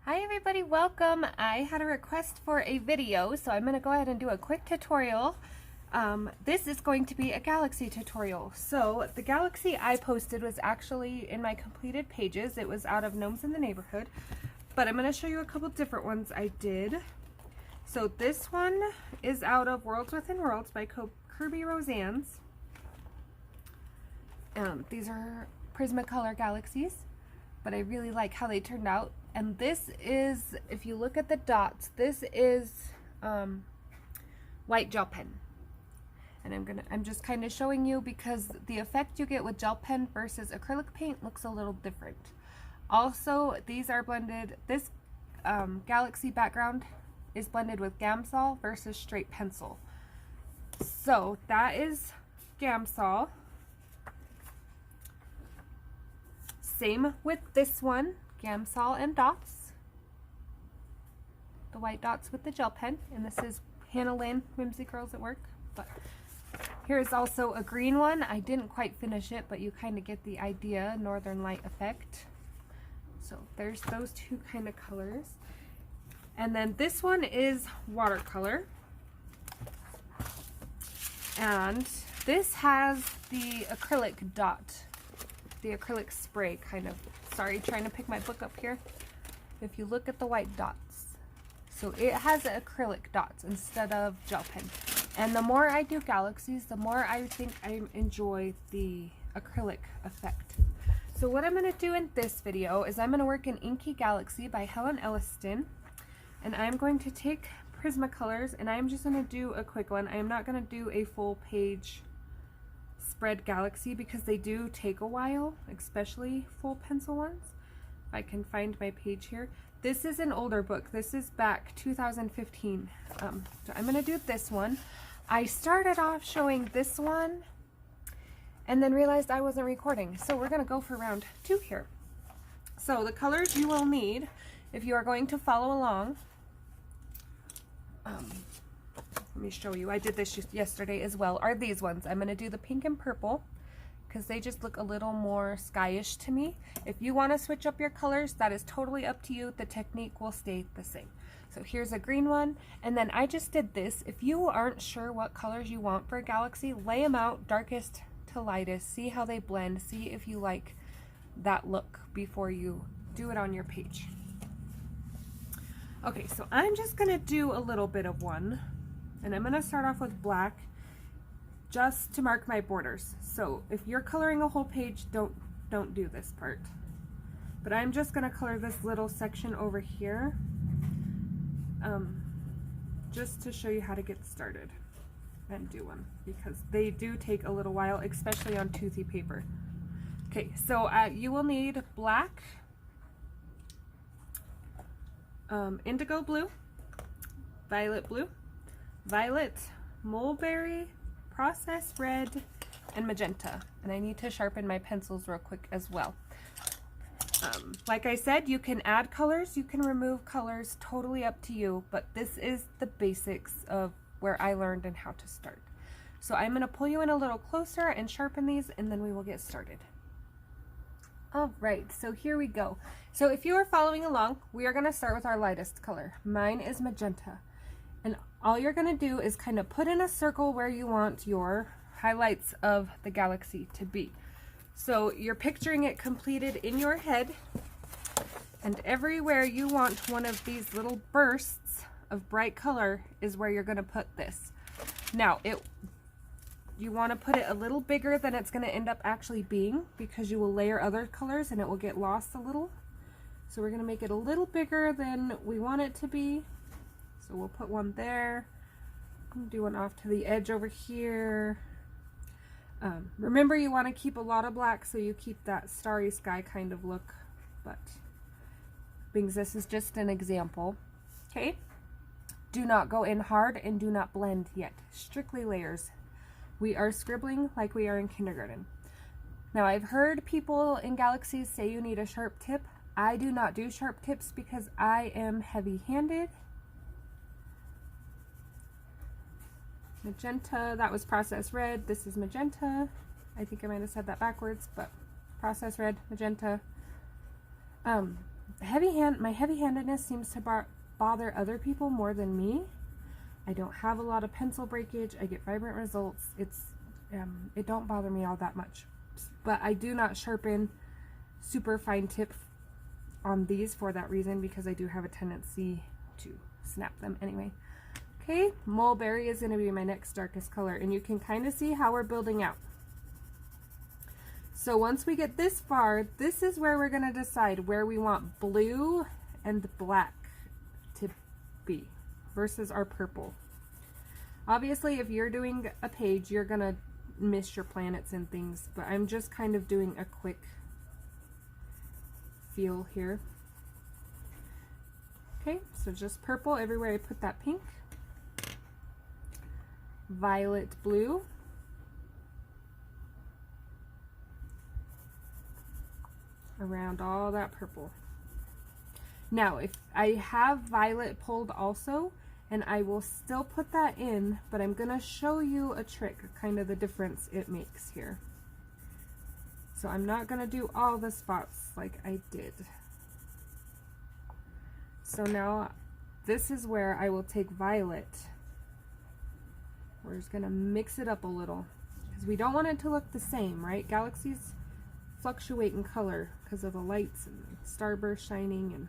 Hi everybody, welcome. I had a request for a video, so I'm going to go ahead and do a quick tutorial. This is going to be a Galaxy tutorial. So the Galaxy I posted was actually in my completed pages. It was out of Gnomes in the Neighborhood, but I'm going to show you a couple different ones I did. So this one is out of Worlds Within Worlds by Kirby Roseanne's. These are Prismacolor Galaxies, but I really like how they turned out. And this is, if you look at the dots, this is white gel pen. And I'm just kind of showing you because the effect you get with gel pen versus acrylic paint looks a little different. Also, these are blended, this Galaxy background is blended with Gamsol versus straight pencil. So that is Gamsol. Same with this one, Gamsol and dots. The white dots with the gel pen, and this is Hannah Lynn, Whimsy Girls at Work. But here's also a green one. I didn't quite finish it, but you kind of get the idea, Northern Light effect. So there's those two kind of colors. And then this one is watercolor. And this has the acrylic dot. The acrylic spray kind of, sorry, trying to pick my book up here. If you look at the white dots, so it has acrylic dots instead of gel pen. And the more I do Galaxies, the more I think I enjoy the acrylic effect. So what I'm going to do in this video is I'm going to work in Inky Galaxy by Helen Elliston, and I'm going to take Prismacolors and I'm just going to do a quick one. I am not going to do a full page spread Galaxy because they do take a while, especially full pencil ones. If I can find my page here. This is an older book. This is back 2015. So I'm going to do this one. I started off showing this one and then realized I wasn't recording. So we're going to go for round 2 here. So the colors you will need if you are going to follow along. Let me show you. I did this just yesterday as well. Are these ones. I'm going to do the pink and purple because they just look a little more skyish to me. If you want to switch up your colors, that is totally up to you. The technique will stay the same. So here's a green one, and then I just did this. If you aren't sure what colors you want for a Galaxy, lay them out darkest to lightest. See how they blend. See if you like that look before you do it on your page. Okay, so I'm just going to do a little bit of one. And I'm going to start off with black just to mark my borders. So if you're coloring a whole page, don't do this part. But I'm just going to color this little section over here just to show you how to get started and do one, because they do take a little while, especially on toothy paper. Okay, so you will need black, indigo blue, violet blue, violet, mulberry, processed red, and magenta. And I need to sharpen my pencils real quick as well. Like I said, you can add colors, you can remove colors, totally up to you, but this is the basics of where I learned and how to start. So I'm going to pull you in a little closer and sharpen these, and then we will get started. Alright, so here we go. So if you are following along, we are going to start with our lightest color. Mine is magenta. And all you're going to do is kind of put in a circle where you want your highlights of the Galaxy to be. So you're picturing it completed in your head, and everywhere you want one of these little bursts of bright color is where you're going to put this. Now, you want to put it a little bigger than it's going to end up actually being, because you will layer other colors and it will get lost a little. So we're going to make it a little bigger than we want it to be. So we'll put one there, do one off to the edge over here. Remember, you want to keep a lot of black so you keep that starry sky kind of look, but because this is just an example. Okay, do not go in hard and do not blend yet. Strictly layers. We are scribbling like we are in kindergarten. Now, I've heard people in Galaxies say you need a sharp tip. I do not do sharp tips because I am heavy-handed. Magenta, that was processed red. This is magenta. I think I might have said that backwards, but processed red, magenta. my heavy-handedness seems to bother other people more than me. I don't have a lot of pencil breakage. I get vibrant results. It don't bother me all that much. But I do not sharpen super fine tip on these for that reason, because I do have a tendency to snap them anyway. Okay, Mullbery is going to be my next darkest color, and you can kind of see how we're building out. So once we get this far, this is where we're going to decide where we want blue and black to be versus our purple. Obviously, if you're doing a page, you're going to miss your planets and things, but I'm just kind of doing a quick feel here. Okay, so just purple everywhere I put that pink. Violet blue. Around all that purple. Now, if I have violet pulled also, and I will still put that in, but I'm going to show you a trick, kind of the difference it makes here. So I'm not going to do all the spots like I did. So now this is where I will take violet. We're just going to mix it up a little, because we don't want it to look the same, right? Galaxies fluctuate in color because of the lights and starburst shining, and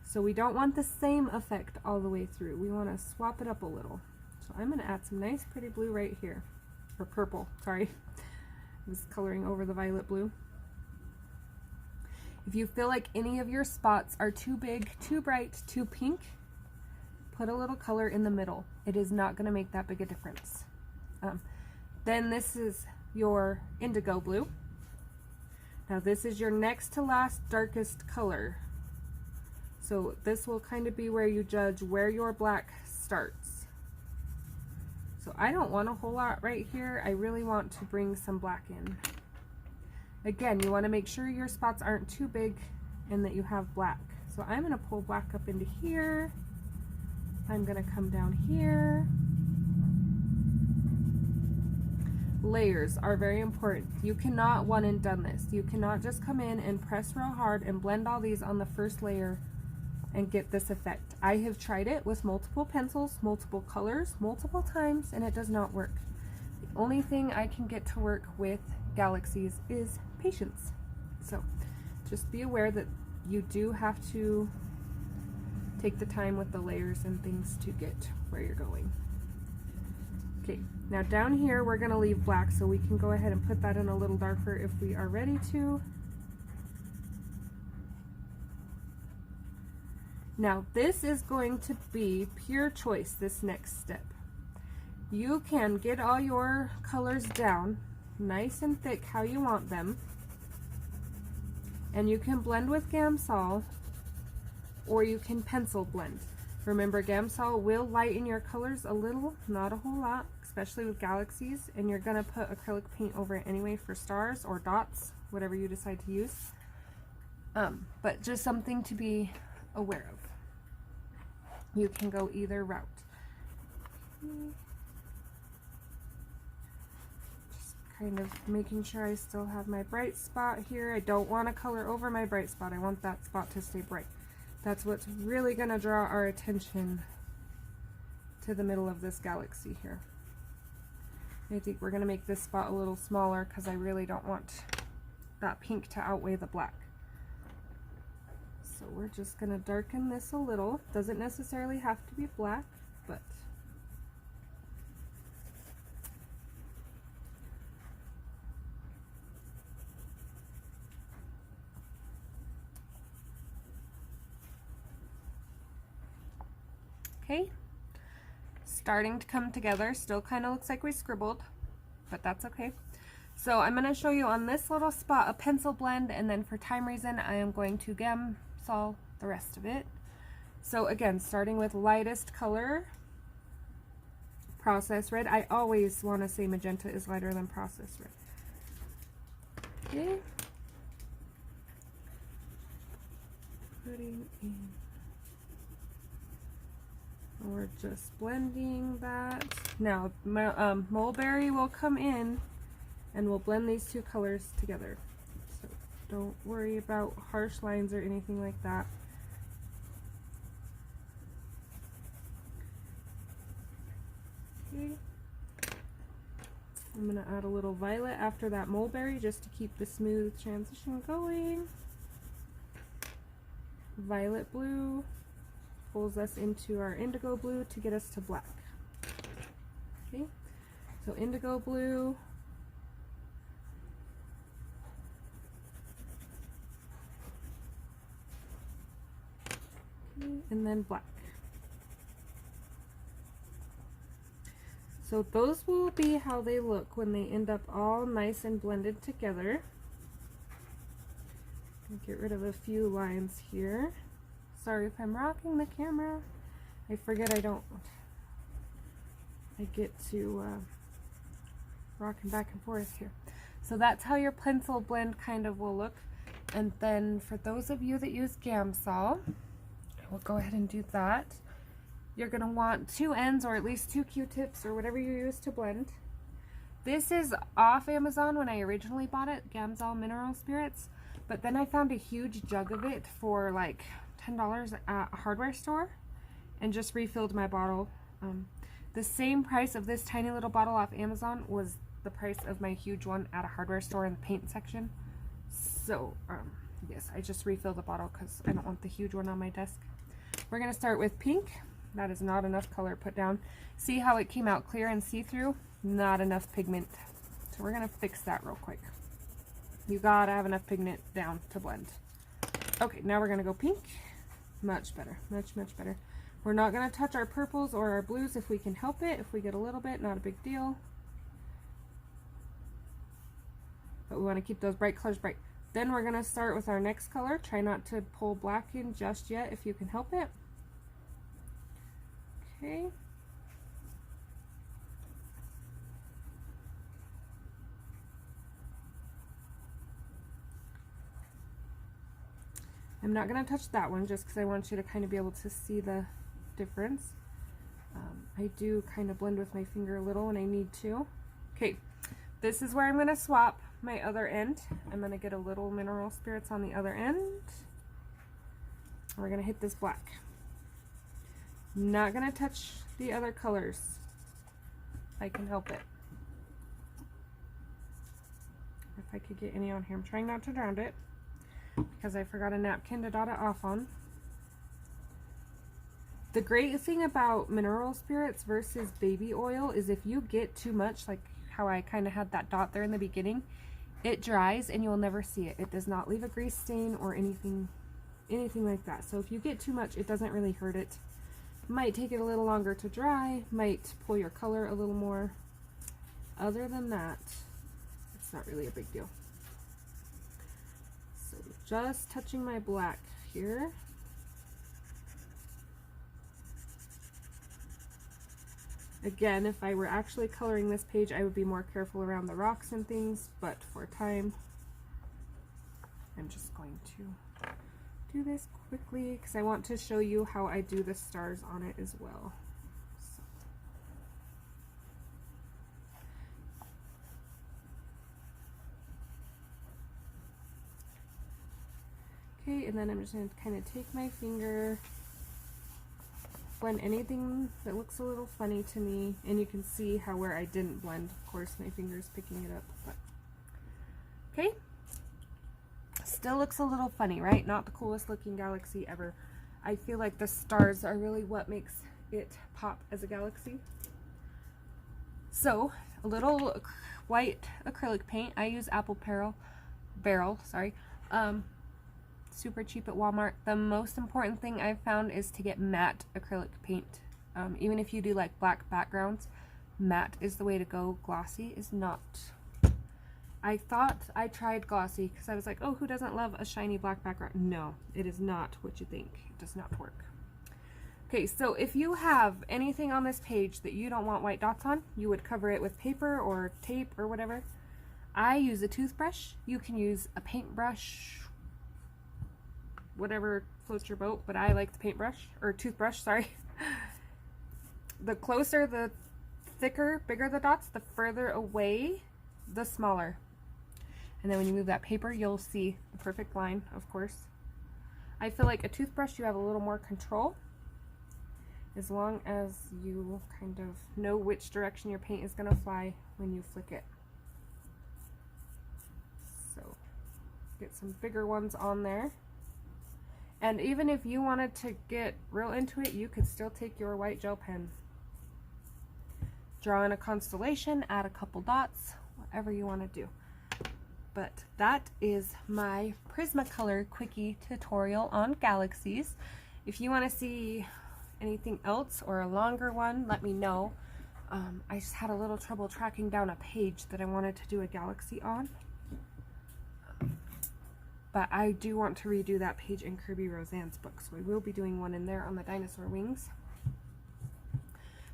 so we don't want the same effect all the way through. We want to swap it up a little. So I'm going to add some nice pretty blue right here, or purple, sorry. I was coloring over the violet blue. If you feel like any of your spots are too big, too bright, too pink, put a little color in the middle. It is not going to make that big a difference. Then this is your indigo blue. Now this is your next to last darkest color. So this will kind of be where you judge where your black starts. So I don't want a whole lot right here. I really want to bring some black in. Again, you want to make sure your spots aren't too big and that you have black. So I'm going to pull black up into here. I'm going to come down here. Layers are very important. You cannot one and done this. You cannot just come in and press real hard and blend all these on the first layer and get this effect. I have tried it with multiple pencils, multiple colors, multiple times, and it does not work. The only thing I can get to work with galaxies is patience. So just be aware that you do have to take the time with the layers and things to get where you're going. Okay, now down here we're going to leave black, so we can go ahead and put that in a little darker if we are ready to. Now this is going to be pure choice, this next step. You can get all your colors down nice and thick how you want them, and you can blend with Gamsol, or you can pencil blend. Remember, Gamsol will lighten your colors a little, not a whole lot, especially with galaxies, and you're going to put acrylic paint over it anyway for stars or dots, whatever you decide to use. But just something to be aware of. You can go either route. Just kind of making sure I still have my bright spot here. I don't want to color over my bright spot. I want that spot to stay bright. That's what's really going to draw our attention to the middle of this galaxy here. I think we're going to make this spot a little smaller because I really don't want that pink to outweigh the black. So we're just going to darken this a little. Doesn't necessarily have to be black, but okay, starting to come together. Still kind of looks like we scribbled, but that's okay. So I'm going to show you on this little spot a pencil blend, and then for time reason I am going to Gamsol the rest of it. So again, starting with lightest color, process red. I always want to say magenta is lighter than process red. Okay. Putting in. We're just blending that. Now, Mullbery will come in and we'll blend these two colors together. So Don't worry about harsh lines or anything like that. Okay. I'm going to add a little violet after that mulberry just to keep the smooth transition going. Violet blue pulls us into our indigo blue to get us to black. Okay, so indigo blue. Okay, and then black. So those will be how they look when they end up all nice and blended together. Get rid of a few lines here. Sorry if I'm rocking the camera. I forget I get to rocking back and forth here. So that's how your pencil blend kind of will look. And then for those of you that use Gamsol, we'll go ahead and do that. You're going to want 2 ends or at least 2 Q-tips or whatever you use to blend. This is off Amazon when I originally bought it, Gamsol Mineral Spirits, but then I found a huge jug of it for like $10 at a hardware store and just refilled my bottle. The same price of this tiny little bottle off Amazon was the price of my huge one at a hardware store in the paint section. So yes, I just refilled the bottle because I don't want the huge one on my desk. We're going to start with pink. That is not enough color put down. See how it came out clear and see-through? Not enough pigment. So we're going to fix that real quick. You gotta have enough pigment down to blend. Okay, now we're going to go pink. Much better. Much, much better. We're not going to touch our purples or our blues if we can help it. If we get a little bit, not a big deal. But we want to keep those bright colors bright. Then we're going to start with our next color. Try not to pull black in just yet if you can help it. Okay. I'm not going to touch that one just because I want you to kind of be able to see the difference. I do kind of blend with my finger a little when I need to. Okay, this is where I'm going to swap my other end. I'm going to get a little mineral spirits on the other end. We're going to hit this black. Not going to touch the other colors if I can help it. If I could get any on here. I'm trying not to drown it because I forgot a napkin to dot it off on. The great thing about mineral spirits versus baby oil is if you get too much, like how I kind of had that dot there in the beginning, it dries and you'll never see it. It does not leave a grease stain or anything like that. So if you get too much, it doesn't really hurt it. Might take it a little longer to dry, might pull your color a little more. Other than that, it's not really a big deal. So just touching my black here. Again, if I were actually coloring this page, I would be more careful around the rocks and things, but for time, I'm just going to do this quickly because I want to show you how I do the stars on it as well. So. Okay, and then I'm just going to kind of take my finger, blend anything that looks a little funny to me, and you can see how where I didn't blend, of course my finger's picking it up, but okay. Still looks a little funny, right? Not the coolest looking galaxy ever. I feel like the stars are really what makes it pop as a galaxy. So, a little white acrylic paint. I use Apple Barrel, sorry. Super cheap at Walmart. The most important thing I've found is to get matte acrylic paint. Even if you do like black backgrounds, matte is the way to go. Glossy is not. I thought I tried glossy because I was like, oh, who doesn't love a shiny black background? No, it is not what you think. It does not work. Okay, so if you have anything on this page that you don't want white dots on, you would cover it with paper or tape or whatever. I use a toothbrush. You can use a paintbrush, whatever floats your boat, but I like the paintbrush, or toothbrush, sorry. The closer, the thicker, bigger the dots, the further away, the smaller. And then when you move that paper, you'll see the perfect line, of course. I feel like a toothbrush, you have a little more control, as long as you kind of know which direction your paint is going to fly when you flick it. So get some bigger ones on there. And even if you wanted to get real into it, you could still take your white gel pen, draw in a constellation, add a couple dots, whatever you want to do. But that is my Prismacolor quickie tutorial on galaxies. If you want to see anything else or a longer one, let me know. I just had a little trouble tracking down a page that I wanted to do a galaxy on. But I do want to redo that page in Kirby Roseanne's book, so I will be doing one in there on the dinosaur wings.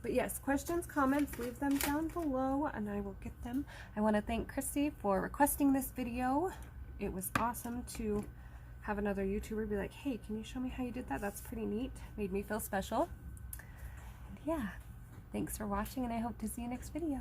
But yes, questions, comments, leave them down below and I will get them. I want to thank Christy for requesting this video. It was awesome to have another YouTuber be like, hey, can you show me how you did that? That's pretty neat. Made me feel special. And yeah, thanks for watching and I hope to see you next video.